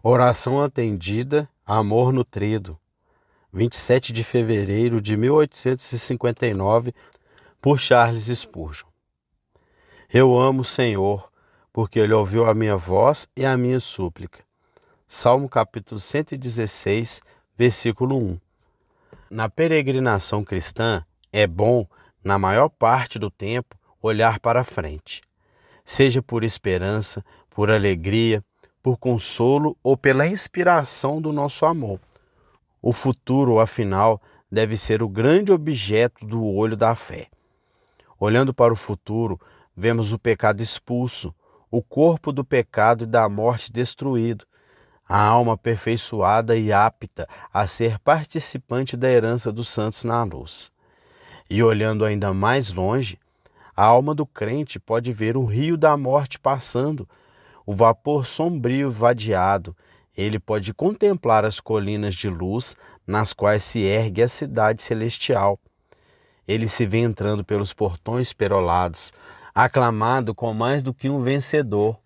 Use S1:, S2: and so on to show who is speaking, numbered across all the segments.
S1: Oração atendida, amor nutrido. 27 de fevereiro de 1859, por Charles Spurgeon. Eu amo o Senhor, porque Ele ouviu a minha voz e a minha súplica. Salmo capítulo 116, versículo 1. Na peregrinação cristã, é bom, na maior parte do tempo, olhar para frente. Seja por esperança, por alegria, por consolo ou pela inspiração do nosso amor. O futuro, afinal, deve ser o grande objeto do olho da fé. Olhando para o futuro, vemos o pecado expulso, o corpo do pecado e da morte destruído, a alma aperfeiçoada e apta a ser participante da herança dos santos na luz. E olhando ainda mais longe, a alma do crente pode ver o rio da morte passando, o vapor sombrio vadeado. Ele pode contemplar as colinas de luz nas quais se ergue a cidade celestial. Ele se vê entrando pelos portões perolados, aclamado com mais do que um vencedor,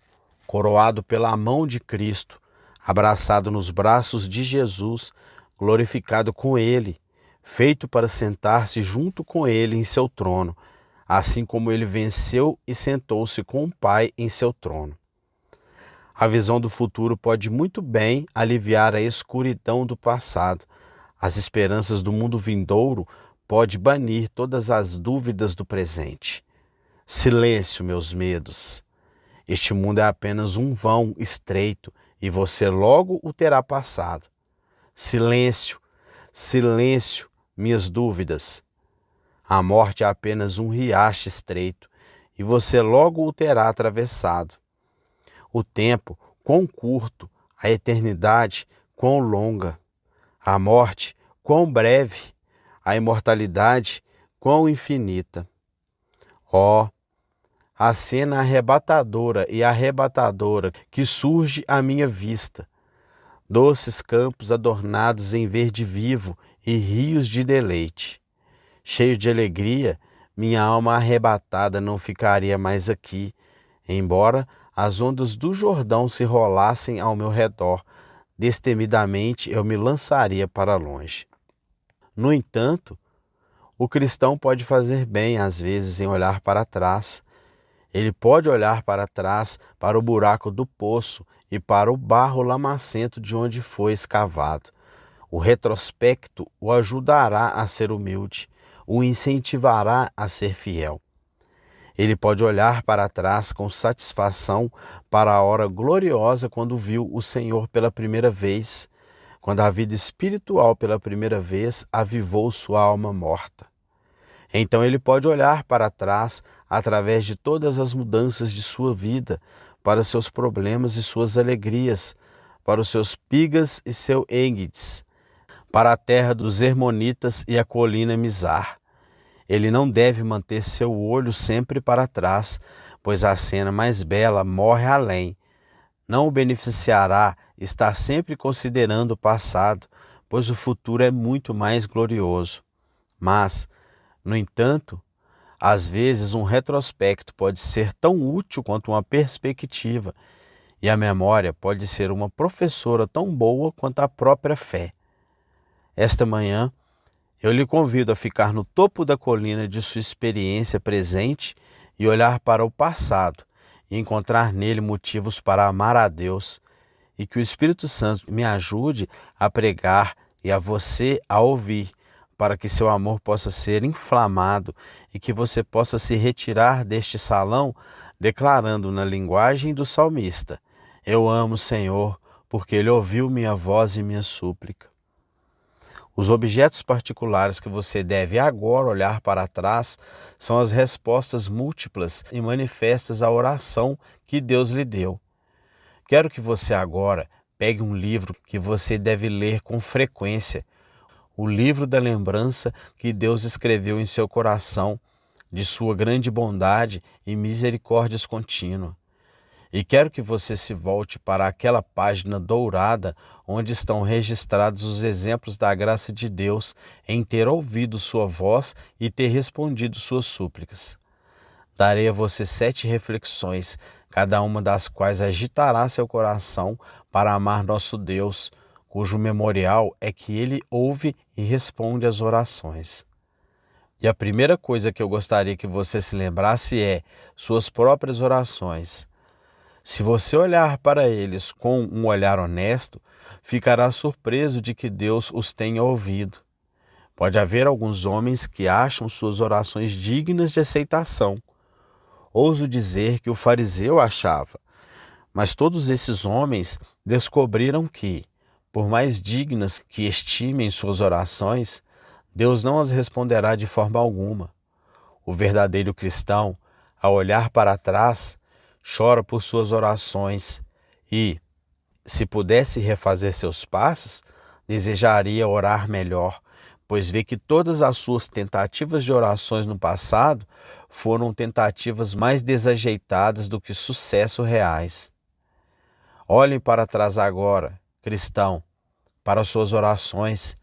S1: coroado pela mão de Cristo, abraçado nos braços de Jesus, glorificado com Ele, feito para sentar-se junto com Ele em seu trono, assim como Ele venceu e sentou-se com o Pai em seu trono. A visão do futuro pode muito bem aliviar a escuridão do passado. As esperanças do mundo vindouro pode banir todas as dúvidas do presente. Silêncio, meus medos. Este mundo é apenas um vão estreito e você logo o terá passado. Silêncio, silêncio, minhas dúvidas. A morte é apenas um riacho estreito e você logo o terá atravessado. O tempo, quão curto, a eternidade, quão longa, a morte, quão breve, a imortalidade, quão infinita. Ó, a cena arrebatadora e arrebatadora que surge à minha vista, doces campos adornados em verde vivo e rios de deleite. Cheio de alegria, minha alma arrebatada não ficaria mais aqui, embora as ondas do Jordão se rolassem ao meu redor, destemidamente eu me lançaria para longe. No entanto, o cristão pode fazer bem às vezes em olhar para trás. Ele pode olhar para trás, para o buraco do poço e para o barro lamacento de onde foi escavado. O retrospecto o ajudará a ser humilde, o incentivará a ser fiel. Ele pode olhar para trás com satisfação para a hora gloriosa quando viu o Senhor pela primeira vez, quando a vida espiritual pela primeira vez avivou sua alma morta. Então ele pode olhar para trás através de todas as mudanças de sua vida, para seus problemas e suas alegrias, para os seus Pigas e seu Engids, para a terra dos Hermonitas e a colina Mizar. Ele não deve manter seu olho sempre para trás, pois a cena mais bela morre além. Não o beneficiará estar sempre considerando o passado, pois o futuro é muito mais glorioso. Mas, no entanto, às vezes um retrospecto pode ser tão útil quanto uma perspectiva, e a memória pode ser uma professora tão boa quanto a própria fé. Esta manhã, eu lhe convido a ficar no topo da colina de sua experiência presente e olhar para o passado e encontrar nele motivos para amar a Deus, e que o Espírito Santo me ajude a pregar e a você a ouvir, para que seu amor possa ser inflamado e que você possa se retirar deste salão declarando na linguagem do salmista: eu amo o Senhor, porque Ele ouviu minha voz e minha súplica. Os objetos particulares que você deve agora olhar para trás são as respostas múltiplas e manifestas à oração que Deus lhe deu. Quero que você agora pegue um livro que você deve ler com frequência, o livro da lembrança que Deus escreveu em seu coração, de sua grande bondade e misericórdias contínua. E quero que você se volte para aquela página dourada onde estão registrados os exemplos da graça de Deus em ter ouvido sua voz e ter respondido suas súplicas. Darei a você 7 reflexões, cada uma das quais agitará seu coração para amar nosso Deus, cujo memorial é que Ele ouve e responde às orações. E a primeira coisa que eu gostaria que você se lembrasse é suas próprias orações. Se você olhar para eles com um olhar honesto, ficará surpreso de que Deus os tenha ouvido. Pode haver alguns homens que acham suas orações dignas de aceitação. Ouso dizer que o fariseu achava, mas todos esses homens descobriram que, por mais dignas que estimem suas orações, Deus não as responderá de forma alguma. O verdadeiro cristão, ao olhar para trás, chora por suas orações e, se pudesse refazer seus passos, desejaria orar melhor, pois vê que todas as suas tentativas de orações no passado foram tentativas mais desajeitadas do que sucesso reais. Olhem para trás agora, cristão, para suas orações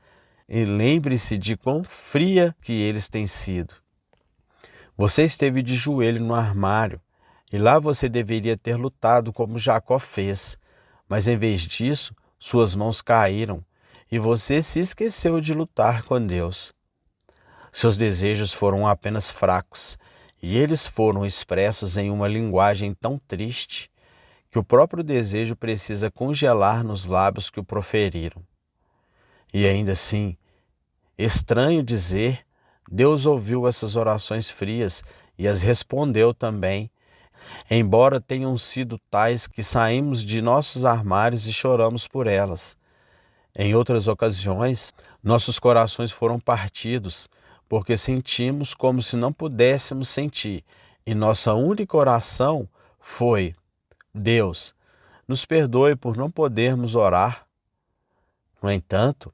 S1: e lembre-se de quão fria que eles têm sido. Você esteve de joelho no armário e lá você deveria ter lutado como Jacó fez, mas em vez disso, suas mãos caíram e você se esqueceu de lutar com Deus. Seus desejos foram apenas fracos e eles foram expressos em uma linguagem tão triste que o próprio desejo precisa congelar nos lábios que o proferiram. E ainda assim, estranho dizer, Deus ouviu essas orações frias e as respondeu também, embora tenham sido tais que saímos de nossos armários e choramos por elas. Em outras ocasiões, nossos corações foram partidos, porque sentimos como se não pudéssemos sentir, e nossa única oração foi: Deus, nos perdoe por não podermos orar. No entanto,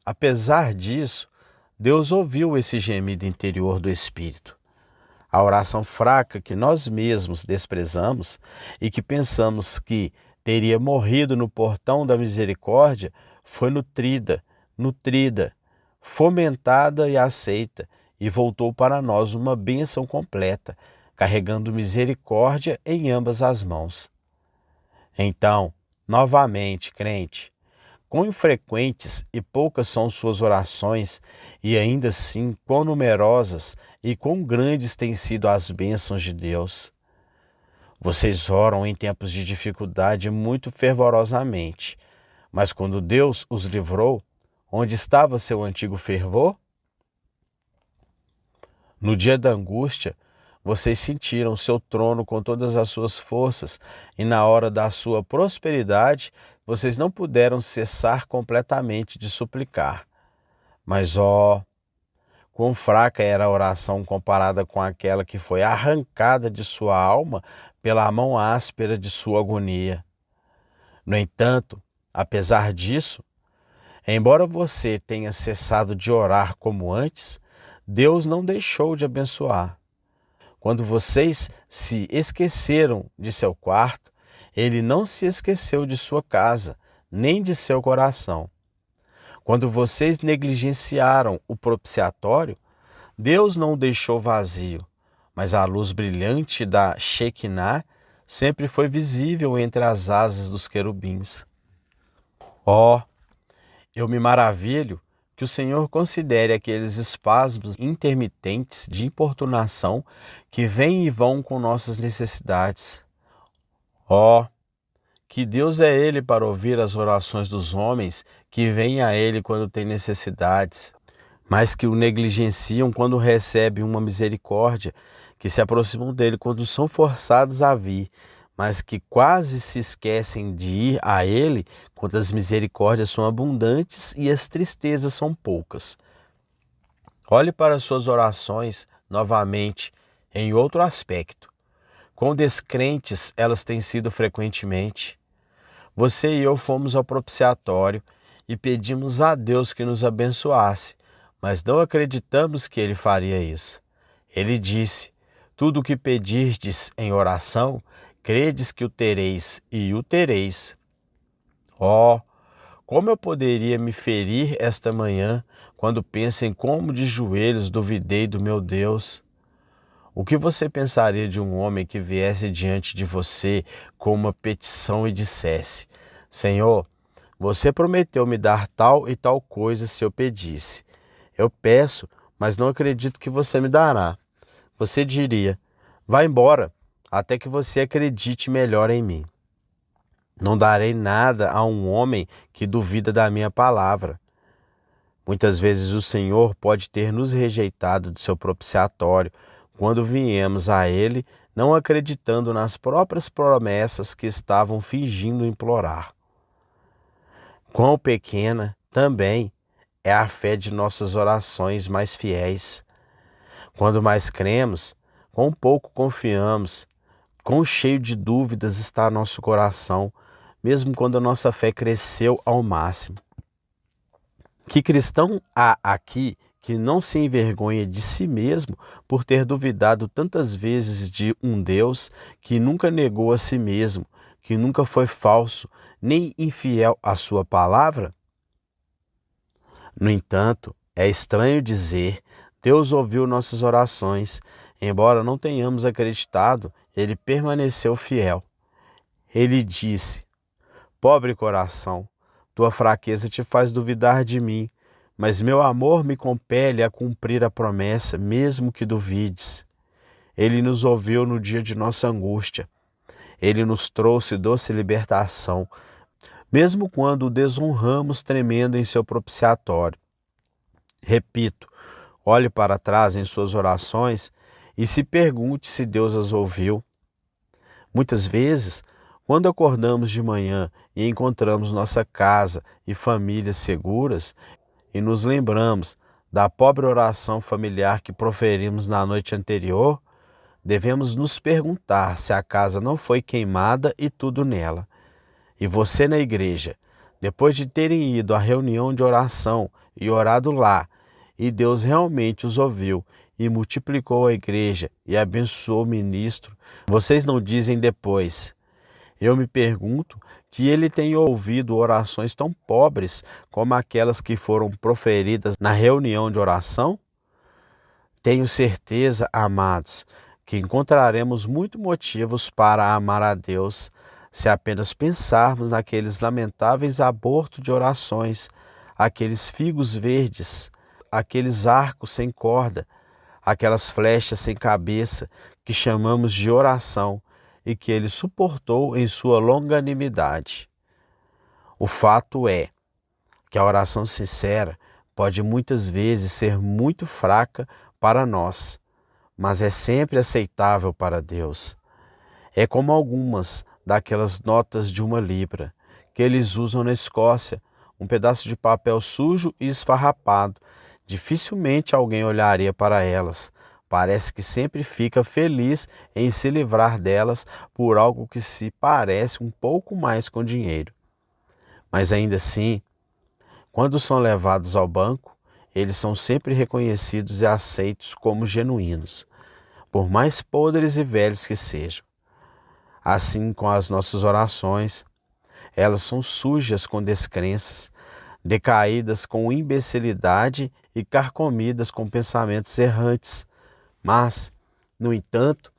S1: apesar disso, Deus ouviu esse gemido interior do Espírito. A oração fraca que nós mesmos desprezamos e que pensamos que teria morrido no portão da misericórdia foi nutrida, fomentada e aceita, e voltou para nós uma bênção completa, carregando misericórdia em ambas as mãos. Então, novamente, crente, quão infrequentes e poucas são suas orações, e ainda assim quão numerosas e quão grandes têm sido as bênçãos de Deus. Vocês oram em tempos de dificuldade muito fervorosamente, mas quando Deus os livrou, onde estava seu antigo fervor? No dia da angústia, vocês sentiram seu trono com todas as suas forças, e na hora da sua prosperidade, vocês não puderam cessar completamente de suplicar. Mas, quão fraca era a oração comparada com aquela que foi arrancada de sua alma pela mão áspera de sua agonia. No entanto, apesar disso, embora você tenha cessado de orar como antes, Deus não deixou de abençoar. Quando vocês se esqueceram de seu quarto, Ele não se esqueceu de sua casa, nem de seu coração. Quando vocês negligenciaram o propiciatório, Deus não o deixou vazio, mas a luz brilhante da Shekinah sempre foi visível entre as asas dos querubins. Eu me maravilho que o Senhor considere aqueles espasmos intermitentes de importunação que vêm e vão com nossas necessidades. Que Deus é Ele para ouvir as orações dos homens que vêm a Ele quando têm necessidades, mas que o negligenciam quando recebem uma misericórdia, que se aproximam dele quando são forçados a vir, mas que quase se esquecem de ir a Ele quando as misericórdias são abundantes e as tristezas são poucas. Olhe para suas orações novamente em outro aspecto. Quão descrentes elas têm sido frequentemente. Você e eu fomos ao propiciatório e pedimos a Deus que nos abençoasse, mas não acreditamos que Ele faria isso. Ele disse: tudo o que pedirdes em oração, credes que o tereis, e o tereis. Como eu poderia me ferir esta manhã, quando penso em como de joelhos duvidei do meu Deus. O que você pensaria de um homem que viesse diante de você com uma petição e dissesse: Senhor, você prometeu me dar tal e tal coisa se eu pedisse. Eu peço, mas não acredito que você me dará. Você diria: vá embora, até que você acredite melhor em mim. Não darei nada a um homem que duvida da minha palavra. Muitas vezes o Senhor pode ter nos rejeitado de seu propiciatório quando viemos a Ele não acreditando nas próprias promessas que estavam fingindo implorar. Quão pequena, também, é a fé de nossas orações mais fiéis. Quando mais cremos, quão pouco confiamos, quão cheio de dúvidas está nosso coração, mesmo quando a nossa fé cresceu ao máximo. Que cristão há aqui que não se envergonha de si mesmo por ter duvidado tantas vezes de um Deus que nunca negou a si mesmo, que nunca foi falso, nem infiel à sua palavra? No entanto, é estranho dizer, Deus ouviu nossas orações, embora não tenhamos acreditado, Ele permaneceu fiel. Ele disse: pobre coração, tua fraqueza te faz duvidar de mim, mas meu amor me compele a cumprir a promessa, mesmo que duvides. Ele nos ouviu no dia de nossa angústia. Ele nos trouxe doce libertação, mesmo quando o desonramos tremendo em seu propiciatório. Repito, olhe para trás em suas orações e se pergunte se Deus as ouviu. Muitas vezes, quando acordamos de manhã e encontramos nossa casa e família seguras e nos lembramos da pobre oração familiar que proferimos na noite anterior, devemos nos perguntar se a casa não foi queimada e tudo nela. E você na igreja, depois de terem ido à reunião de oração e orado lá, e Deus realmente os ouviu e multiplicou a igreja e abençoou o ministro, vocês não dizem depois: eu me pergunto que ele tem ouvido orações tão pobres como aquelas que foram proferidas na reunião de oração? Tenho certeza, amados, que encontraremos muitos motivos para amar a Deus se apenas pensarmos naqueles lamentáveis abortos de orações, aqueles figos verdes, aqueles arcos sem corda, aquelas flechas sem cabeça que chamamos de oração e que ele suportou em sua longanimidade. O fato é que a oração sincera pode muitas vezes ser muito fraca para nós, mas é sempre aceitável para Deus. É como algumas daquelas notas de uma libra que eles usam na Escócia, um pedaço de papel sujo e esfarrapado. Dificilmente alguém olharia para elas. Parece que sempre fica feliz em se livrar delas por algo que se parece um pouco mais com dinheiro. Mas ainda assim, quando são levados ao banco, eles são sempre reconhecidos e aceitos como genuínos, por mais podres e velhos que sejam. Assim com as nossas orações, elas são sujas com descrenças, decaídas com imbecilidade e carcomidas com pensamentos errantes. Mas, no entanto,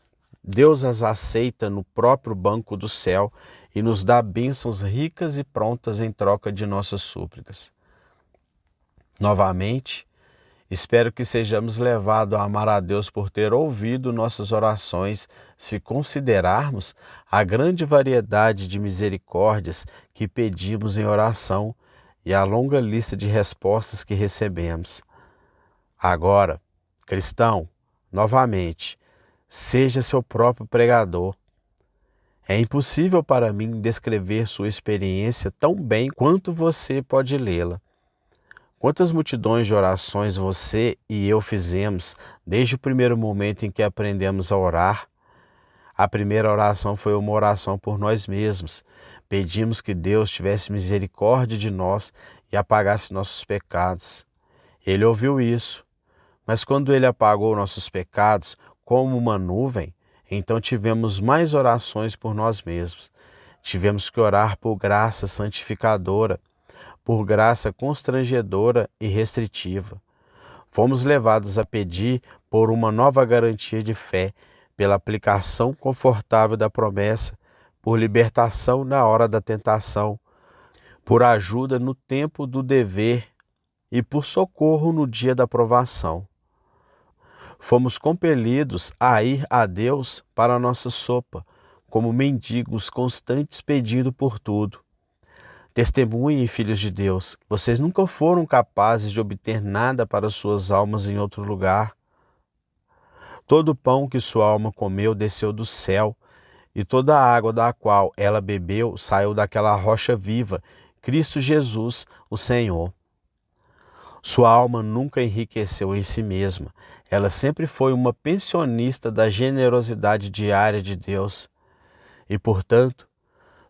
S1: Deus as aceita no próprio banco do céu e nos dá bênçãos ricas e prontas em troca de nossas súplicas. Novamente, espero que sejamos levados a amar a Deus por ter ouvido nossas orações, se considerarmos a grande variedade de misericórdias que pedimos em oração e a longa lista de respostas que recebemos. Agora, cristão, novamente, seja seu próprio pregador. É impossível para mim descrever sua experiência tão bem quanto você pode lê-la. Quantas multidões de orações você e eu fizemos desde o primeiro momento em que aprendemos a orar? A primeira oração foi uma oração por nós mesmos. Pedimos que Deus tivesse misericórdia de nós e apagasse nossos pecados. Ele ouviu isso, mas quando Ele apagou nossos pecados como uma nuvem, então tivemos mais orações por nós mesmos. Tivemos que orar por graça santificadora, por graça constrangedora e restritiva. Fomos levados a pedir por uma nova garantia de fé, pela aplicação confortável da promessa, por libertação na hora da tentação, por ajuda no tempo do dever e por socorro no dia da provação. Fomos compelidos a ir a Deus para a nossa sopa, como mendigos constantes pedindo por tudo. Testemunhem, filhos de Deus, vocês nunca foram capazes de obter nada para suas almas em outro lugar. Todo o pão que sua alma comeu desceu do céu, e toda a água da qual ela bebeu saiu daquela rocha viva, Cristo Jesus, o Senhor. Sua alma nunca enriqueceu em si mesma, ela sempre foi uma pensionista da generosidade diária de Deus. E, portanto,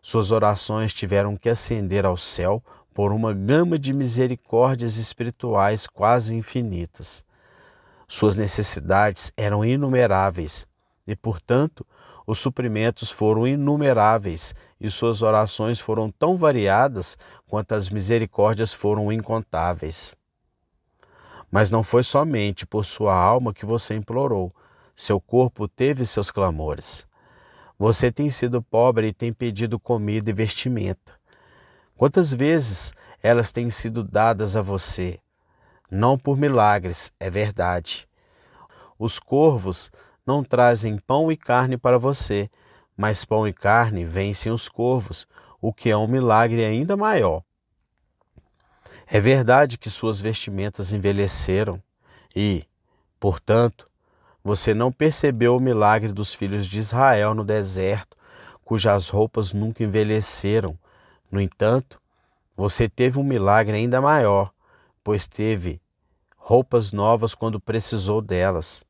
S1: suas orações tiveram que ascender ao céu por uma gama de misericórdias espirituais quase infinitas. Suas necessidades eram inumeráveis e, portanto, os suprimentos foram inumeráveis e suas orações foram tão variadas quanto as misericórdias foram incontáveis. Mas não foi somente por sua alma que você implorou, seu corpo teve seus clamores. Você tem sido pobre e tem pedido comida e vestimenta. Quantas vezes elas têm sido dadas a você? Não por milagres, é verdade. Os corvos não trazem pão e carne para você, mas pão e carne vencem os corvos, o que é um milagre ainda maior. É verdade que suas vestimentas envelheceram e, portanto, você não percebeu o milagre dos filhos de Israel no deserto, cujas roupas nunca envelheceram. No entanto, você teve um milagre ainda maior, pois teve roupas novas quando precisou delas.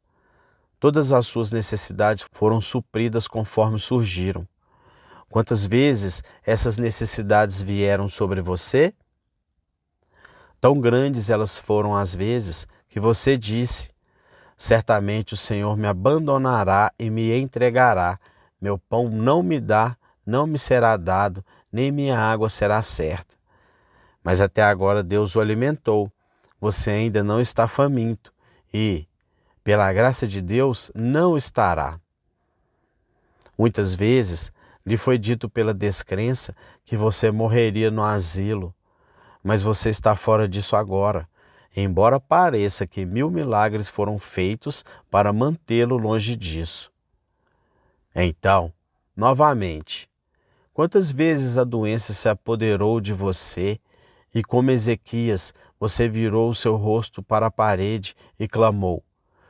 S1: Todas as suas necessidades foram supridas conforme surgiram. Quantas vezes essas necessidades vieram sobre você? Tão grandes elas foram as vezes que você disse: certamente o Senhor me abandonará e me entregará. Meu pão não me dá, não me será dado, nem minha água será certa. Mas até agora Deus o alimentou. Você ainda não está faminto e, pela graça de Deus, não estará. Muitas vezes lhe foi dito pela descrença que você morreria no asilo, mas você está fora disso agora, embora pareça que 1000 milagres foram feitos para mantê-lo longe disso. Então, novamente, quantas vezes a doença se apoderou de você e, como Ezequias, você virou o seu rosto para a parede e clamou: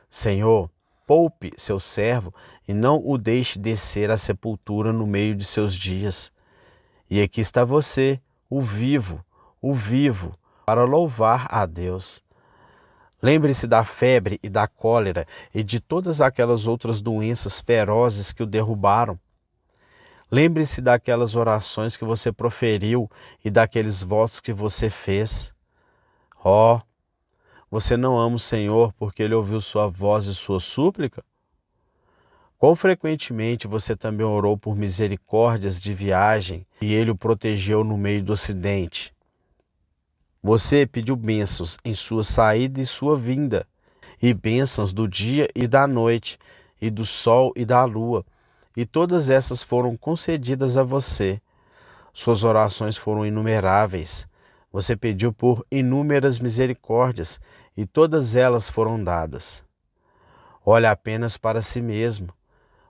S1: Senhor, poupe seu servo e não o deixe descer à sepultura no meio de seus dias. E aqui está você, o vivo, para louvar a Deus. Lembre-se da febre e da cólera e de todas aquelas outras doenças ferozes que o derrubaram. Lembre-se daquelas orações que você proferiu e daqueles votos que você fez. Oh, você não ama o Senhor porque Ele ouviu sua voz e sua súplica? Quão frequentemente você também orou por misericórdias de viagem e Ele o protegeu no meio do acidente? Você pediu bênçãos em sua saída e sua vinda, e bênçãos do dia e da noite, e do sol e da lua, e todas essas foram concedidas a você. Suas orações foram inumeráveis. Você pediu por inúmeras misericórdias, e todas elas foram dadas. Olhe apenas para si mesmo.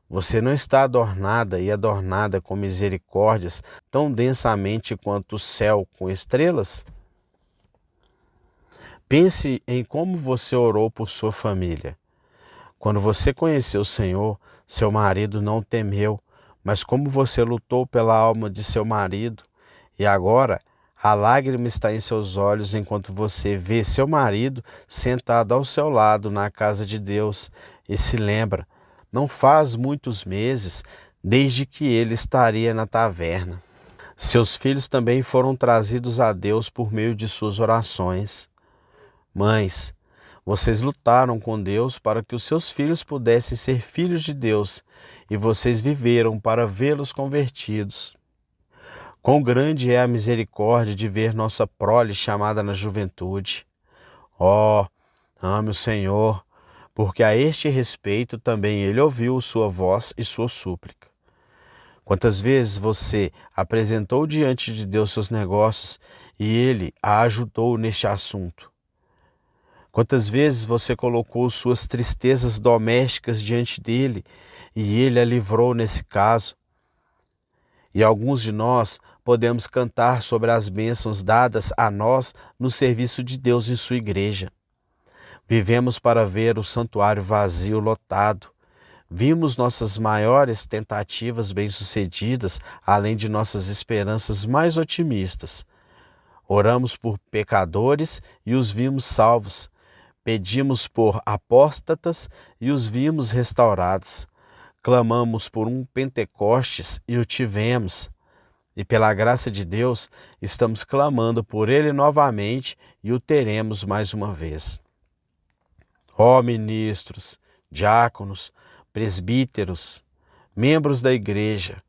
S1: Você não está adornada e adornada com misericórdias tão densamente quanto o céu com estrelas? Pense em como você orou por sua família. Quando você conheceu o Senhor, seu marido não temeu, mas como você lutou pela alma de seu marido, e agora a lágrima está em seus olhos enquanto você vê seu marido sentado ao seu lado na casa de Deus e se lembra, não faz muitos meses, desde que ele estaria na taverna. Seus filhos também foram trazidos a Deus por meio de suas orações. Mães, vocês lutaram com Deus para que os seus filhos pudessem ser filhos de Deus, e vocês viveram para vê-los convertidos. Quão grande é a misericórdia de ver nossa prole chamada na juventude. Oh, ame o Senhor, porque a este respeito também ele ouviu sua voz e sua súplica. Quantas vezes você apresentou diante de Deus seus negócios e ele a ajudou neste assunto? Quantas vezes você colocou suas tristezas domésticas diante dele e ele a livrou nesse caso? E alguns de nós podemos cantar sobre as bênçãos dadas a nós no serviço de Deus em sua igreja. Vivemos para ver o santuário vazio, lotado. Vimos nossas maiores tentativas bem-sucedidas, além de nossas esperanças mais otimistas. Oramos por pecadores e os vimos salvos. Pedimos por apóstatas e os vimos restaurados. Clamamos por um Pentecostes e o tivemos. E pela graça de Deus, estamos clamando por ele novamente e o teremos mais uma vez. Ó ministros, diáconos, presbíteros, membros da igreja,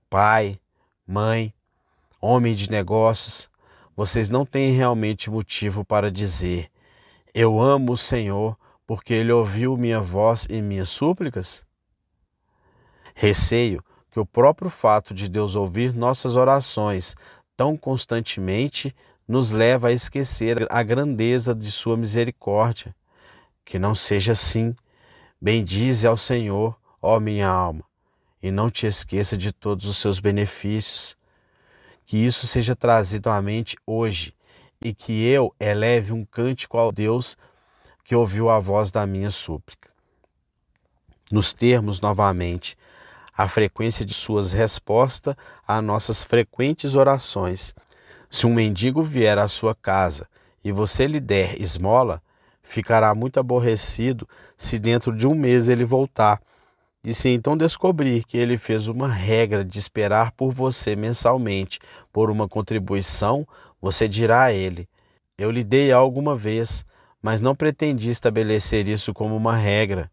S1: pai, mãe, homem de negócios, vocês não têm realmente motivo para dizer: eu amo o Senhor porque ele ouviu minha voz e minhas súplicas? Receio que o próprio fato de Deus ouvir nossas orações tão constantemente nos leva a esquecer a grandeza de sua misericórdia. Que não seja assim. Bendize ao Senhor, ó minha alma, e não te esqueça de todos os seus benefícios. Que isso seja trazido à mente hoje e que eu eleve um cântico ao Deus que ouviu a voz da minha súplica. Nos termos novamente a frequência de suas respostas a nossas frequentes orações. Se um mendigo vier à sua casa e você lhe der esmola, ficará muito aborrecido se dentro de um mês ele voltar. E se então descobrir que ele fez uma regra de esperar por você mensalmente por uma contribuição, você dirá a ele: eu lhe dei algo uma vez, mas não pretendi estabelecer isso como uma regra.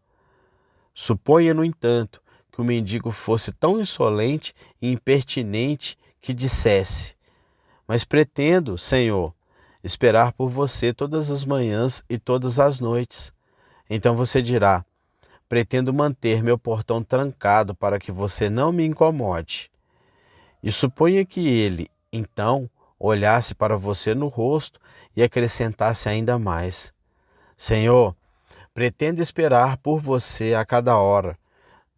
S1: Suponha, no entanto, que o mendigo fosse tão insolente e impertinente que dissesse: mas pretendo, Senhor, esperar por você todas as manhãs e todas as noites. Então você dirá: pretendo manter meu portão trancado para que você não me incomode. E suponha que ele, então, olhasse para você no rosto e acrescentasse ainda mais: Senhor, pretendo esperar por você a cada hora.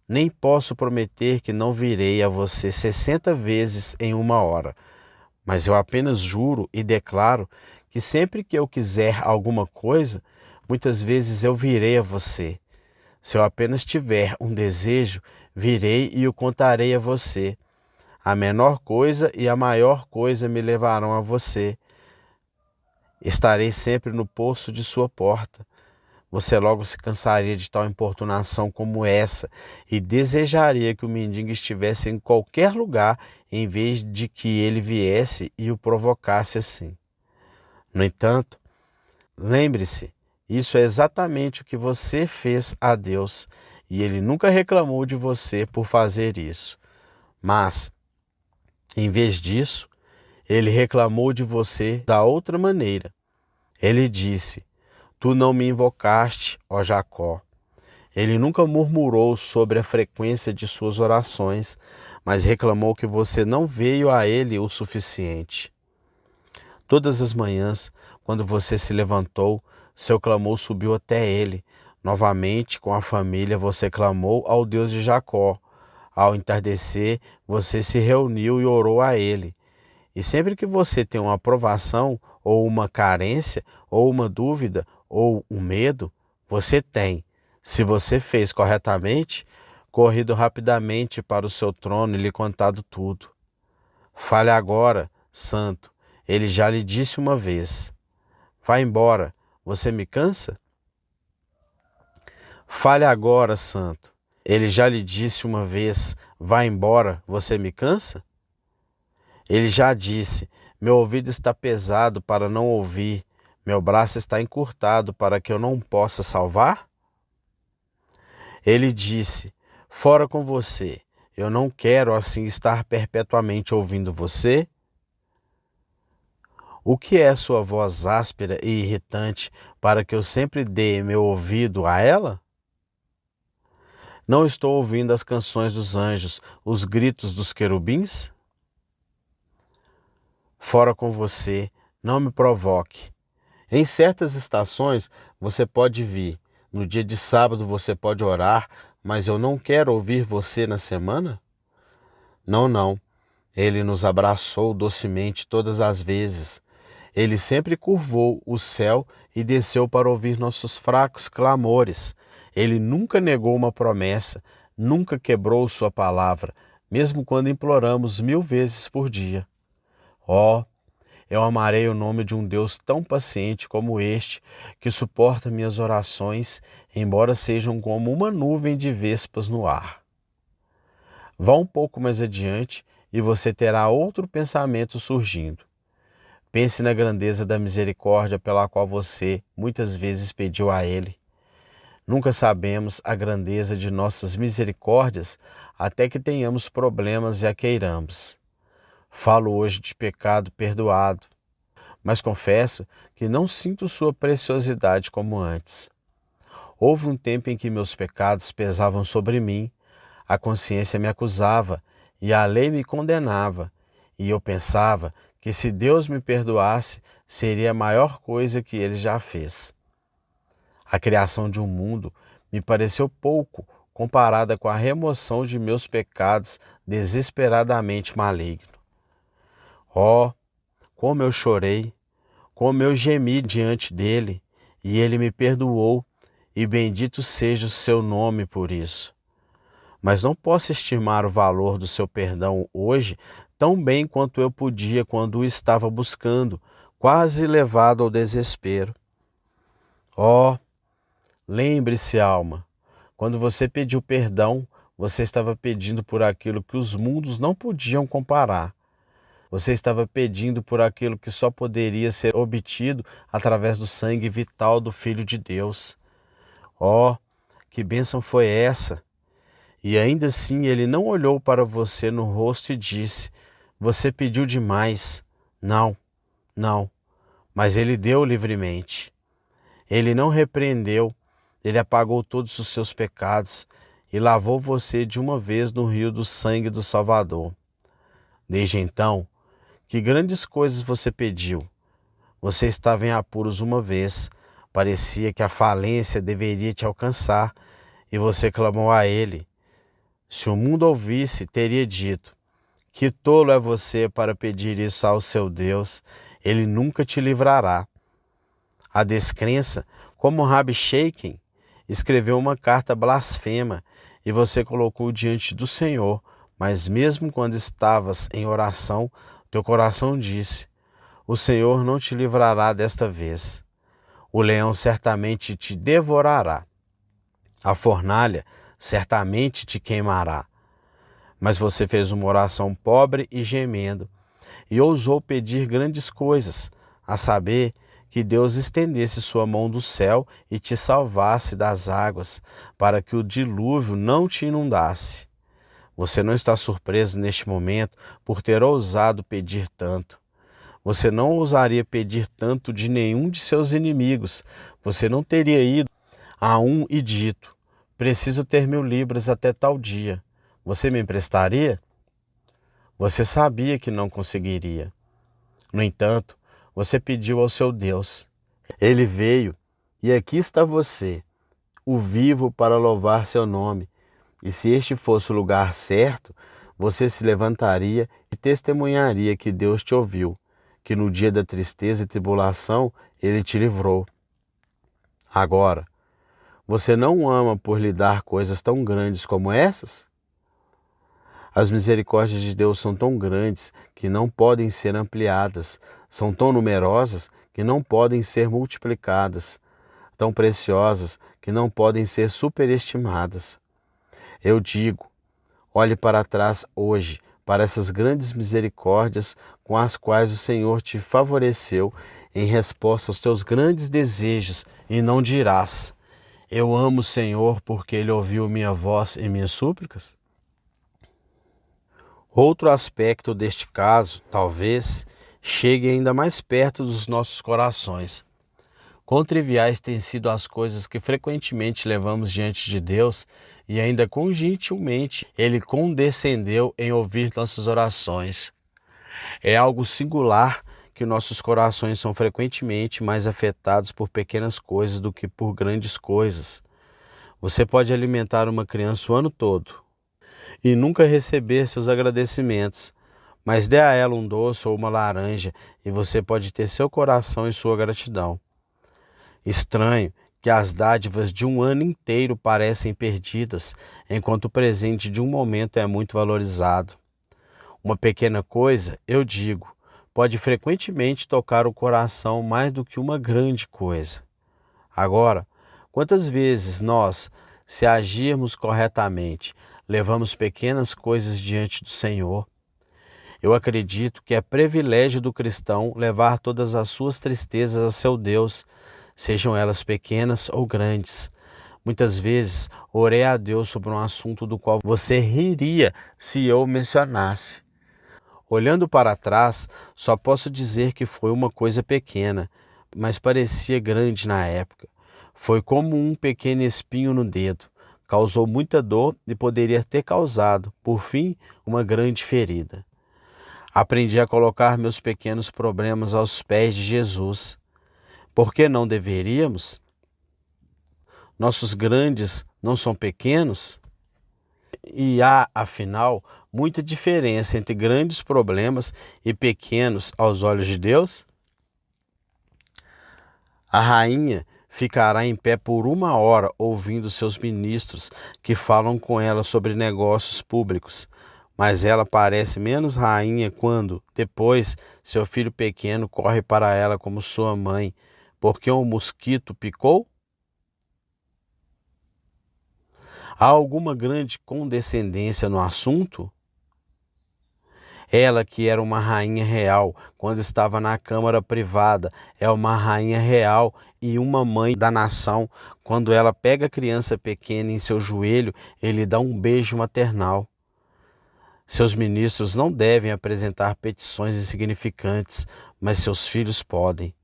S1: Nem posso prometer que não virei a você 60 vezes em uma hora, mas eu apenas juro e declaro que sempre que eu quiser alguma coisa, muitas vezes eu virei a você. Se eu apenas tiver um desejo, virei e o contarei a você. A menor coisa e a maior coisa me levarão a você. Estarei sempre no poço de sua porta. Você logo se cansaria de tal importunação como essa e desejaria que o mendigo estivesse em qualquer lugar em vez de que ele viesse e o provocasse assim. No entanto, lembre-se, isso é exatamente o que você fez a Deus e ele nunca reclamou de você por fazer isso. Mas, em vez disso, ele reclamou de você da outra maneira. Ele disse: tu não me invocaste, ó Jacó. Ele nunca murmurou sobre a frequência de suas orações, mas reclamou que você não veio a ele o suficiente. Todas as manhãs, quando você se levantou, seu clamor subiu até ele. Novamente, com a família, você clamou ao Deus de Jacó. Ao entardecer, você se reuniu e orou a ele. E sempre que você tem uma provação, ou uma carência, ou uma dúvida, ou um medo, você tem, se você fez corretamente, corrido rapidamente para o seu trono e lhe contado tudo. Fale agora, santo, ele já lhe disse uma vez: vá embora, você me cansa? Fale agora, santo, ele já lhe disse uma vez: vá embora, você me cansa? Ele já disse: meu ouvido está pesado para não ouvir, meu braço está encurtado para que eu não possa salvar? Ele disse: fora com você, eu não quero assim estar perpetuamente ouvindo você. O que é sua voz áspera e irritante para que eu sempre dê meu ouvido a ela? Não estou ouvindo as canções dos anjos, os gritos dos querubins? Fora com você, não me provoque. Em certas estações você pode vir, no dia de sábado você pode orar, mas eu não quero ouvir você na semana? Não, não. Ele nos abraçou docemente todas as vezes. Ele sempre curvou o céu e desceu para ouvir nossos fracos clamores. Ele nunca negou uma promessa, nunca quebrou sua palavra, mesmo quando imploramos 1000 vezes por dia. Oh, eu amarei o nome de um Deus tão paciente como este, que suporta minhas orações, embora sejam como uma nuvem de vespas no ar. Vá um pouco mais adiante e você terá outro pensamento surgindo. Pense na grandeza da misericórdia pela qual você muitas vezes pediu a Ele. Nunca sabemos a grandeza de nossas misericórdias até que tenhamos problemas e a queiramos. Falo hoje de pecado perdoado, mas confesso que não sinto sua preciosidade como antes. Houve um tempo em que meus pecados pesavam sobre mim, a consciência me acusava e a lei me condenava, e eu pensava que se Deus me perdoasse, seria a maior coisa que Ele já fez. A criação de um mundo me pareceu pouco comparada com a remoção de meus pecados desesperadamente maligno. Oh, como eu chorei, como eu gemi diante dele, e ele me perdoou, e bendito seja o seu nome por isso. Mas não posso estimar o valor do seu perdão hoje tão bem quanto eu podia quando o estava buscando, quase levado ao desespero. Oh, lembre-se, alma, quando você pediu perdão, você estava pedindo por aquilo que os mundos não podiam comparar. Você estava pedindo por aquilo que só poderia ser obtido através do sangue vital do Filho de Deus. Oh, que bênção foi essa! E ainda assim ele não olhou para você no rosto e disse: você pediu demais. Não, não. Mas ele deu livremente. Ele não repreendeu, ele apagou todos os seus pecados e lavou você de uma vez no rio do sangue do Salvador. Desde então, que grandes coisas você pediu. Você estava em apuros uma vez, parecia que a falência deveria te alcançar e você clamou a ele. Se o mundo ouvisse, teria dito: que tolo é você para pedir isso ao seu Deus, ele nunca te livrará. A descrença, como Rabi Sheiken, escreveu uma carta blasfema e você colocou diante do Senhor, mas mesmo quando estavas em oração, teu coração disse: o Senhor não te livrará desta vez. O leão certamente te devorará. A fornalha certamente te queimará. Mas você fez uma oração pobre e gemendo, e ousou pedir grandes coisas, a saber, que Deus estendesse sua mão do céu e te salvasse das águas, para que o dilúvio não te inundasse. Você não está surpreso neste momento por ter ousado pedir tanto. Você não ousaria pedir tanto de nenhum de seus inimigos. Você não teria ido a um e dito: preciso ter 1000 libras até tal dia. Você me emprestaria? Você sabia que não conseguiria. No entanto, você pediu ao seu Deus. Ele veio e aqui está você, o vivo para louvar seu nome. E se este fosse o lugar certo, você se levantaria e testemunharia que Deus te ouviu, que no dia da tristeza e tribulação ele te livrou. Agora, você não ama por lhe dar coisas tão grandes como essas? As misericórdias de Deus são tão grandes que não podem ser ampliadas, são tão numerosas que não podem ser multiplicadas, tão preciosas que não podem ser superestimadas. Eu digo, olhe para trás hoje, para essas grandes misericórdias com as quais o Senhor te favoreceu em resposta aos teus grandes desejos, e não dirás: eu amo o Senhor porque Ele ouviu minha voz e minhas súplicas? Outro aspecto deste caso, talvez, chegue ainda mais perto dos nossos corações. Quão triviais têm sido as coisas que frequentemente levamos diante de Deus e ainda com gentilmente ele condescendeu em ouvir nossas orações. É algo singular que nossos corações são frequentemente mais afetados por pequenas coisas do que por grandes coisas. Você pode alimentar uma criança o ano todo e nunca receber seus agradecimentos, mas dê a ela um doce ou uma laranja e você pode ter seu coração e sua gratidão. Estranho que as dádivas de um ano inteiro parecem perdidas, enquanto o presente de um momento é muito valorizado. Uma pequena coisa, eu digo, pode frequentemente tocar o coração mais do que uma grande coisa. Agora, quantas vezes nós, se agirmos corretamente, levamos pequenas coisas diante do Senhor? Eu acredito que é privilégio do cristão levar todas as suas tristezas a seu Deus, sejam elas pequenas ou grandes. Muitas vezes orei a Deus sobre um assunto do qual você riria se eu mencionasse. Olhando para trás, só posso dizer que foi uma coisa pequena, mas parecia grande na época. Foi como um pequeno espinho no dedo. Causou muita dor e poderia ter causado, por fim, uma grande ferida. Aprendi a colocar meus pequenos problemas aos pés de Jesus. Por que não deveríamos? Nossos grandes não são pequenos? E há, afinal, muita diferença entre grandes problemas e pequenos aos olhos de Deus? A rainha ficará em pé por 1 hora ouvindo seus ministros que falam com ela sobre negócios públicos, mas ela parece menos rainha quando, depois, seu filho pequeno corre para ela como sua mãe, porque um mosquito picou? Há alguma grande condescendência no assunto? Ela, que era uma rainha real quando estava na câmara privada, é uma rainha real e uma mãe da nação. Quando ela pega a criança pequena em seu joelho e lhe dá um beijo maternal. Seus ministros não devem apresentar petições insignificantes, mas seus filhos podem.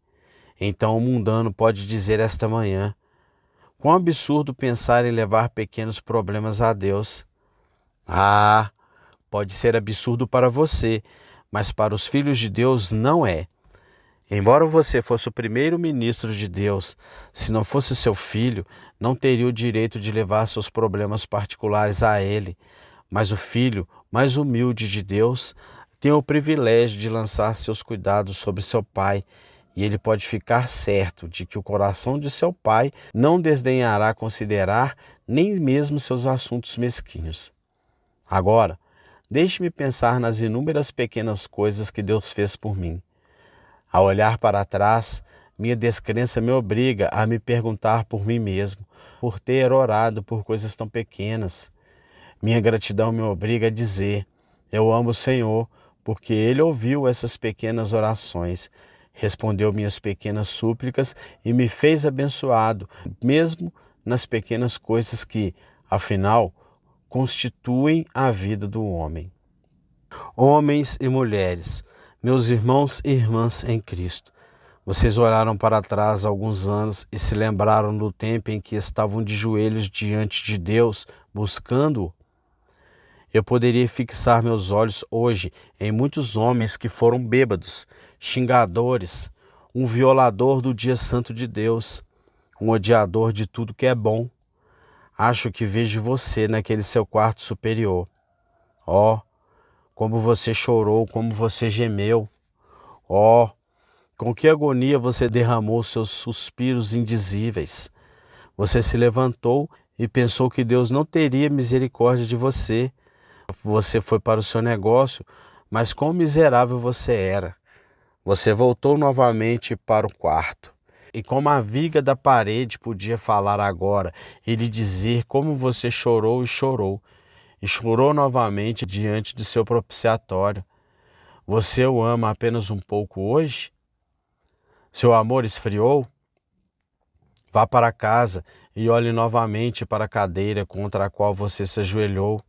S1: Então o mundano pode dizer esta manhã: quão absurdo pensar em levar pequenos problemas a Deus. Ah, pode ser absurdo para você, mas para os filhos de Deus não é. Embora você fosse o primeiro ministro de Deus, se não fosse seu filho, não teria o direito de levar seus problemas particulares a ele. Mas o filho mais humilde de Deus tem o privilégio de lançar seus cuidados sobre seu pai, e ele pode ficar certo de que o coração de seu pai não desdenhará considerar nem mesmo seus assuntos mesquinhos. Agora, deixe-me pensar nas inúmeras pequenas coisas que Deus fez por mim. Ao olhar para trás, minha descrença me obriga a me perguntar por mim mesmo, por ter orado por coisas tão pequenas. Minha gratidão me obriga a dizer: eu amo o Senhor, porque Ele ouviu essas pequenas orações, respondeu minhas pequenas súplicas e me fez abençoado, mesmo nas pequenas coisas que, afinal, constituem a vida do homem. Homens e mulheres, meus irmãos e irmãs em Cristo, vocês olharam para trás há alguns anos e se lembraram do tempo em que estavam de joelhos diante de Deus, buscando-o? Eu poderia fixar meus olhos hoje em muitos homens que foram bêbados, xingadores, um violador do dia santo de Deus, um odiador de tudo que é bom. Acho que vejo você naquele seu quarto superior. Oh, como você chorou, como você gemeu. Oh, com que agonia você derramou seus suspiros indizíveis. Você se levantou e pensou que Deus não teria misericórdia de você. Você foi para o seu negócio, mas quão miserável você era. Você voltou novamente para o quarto. E como a viga da parede podia falar agora e lhe dizer como você chorou e chorou novamente diante de seu propiciatório. Você o ama apenas um pouco hoje? Seu amor esfriou? Vá para casa e olhe novamente para a cadeira contra a qual você se ajoelhou.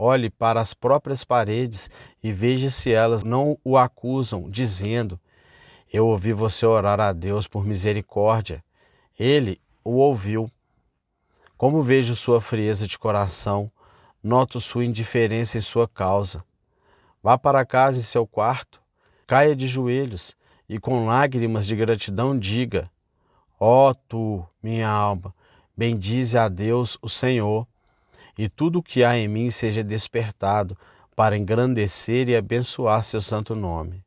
S1: Olhe para as próprias paredes e veja se elas não o acusam, dizendo: eu ouvi você orar a Deus por misericórdia. Ele o ouviu. Como vejo sua frieza de coração, noto sua indiferença em sua causa. Vá para casa em seu quarto, caia de joelhos e com lágrimas de gratidão diga: ó tu, minha alma, bendize a Deus, o Senhor, e tudo o que há em mim seja despertado para engrandecer e abençoar seu santo nome.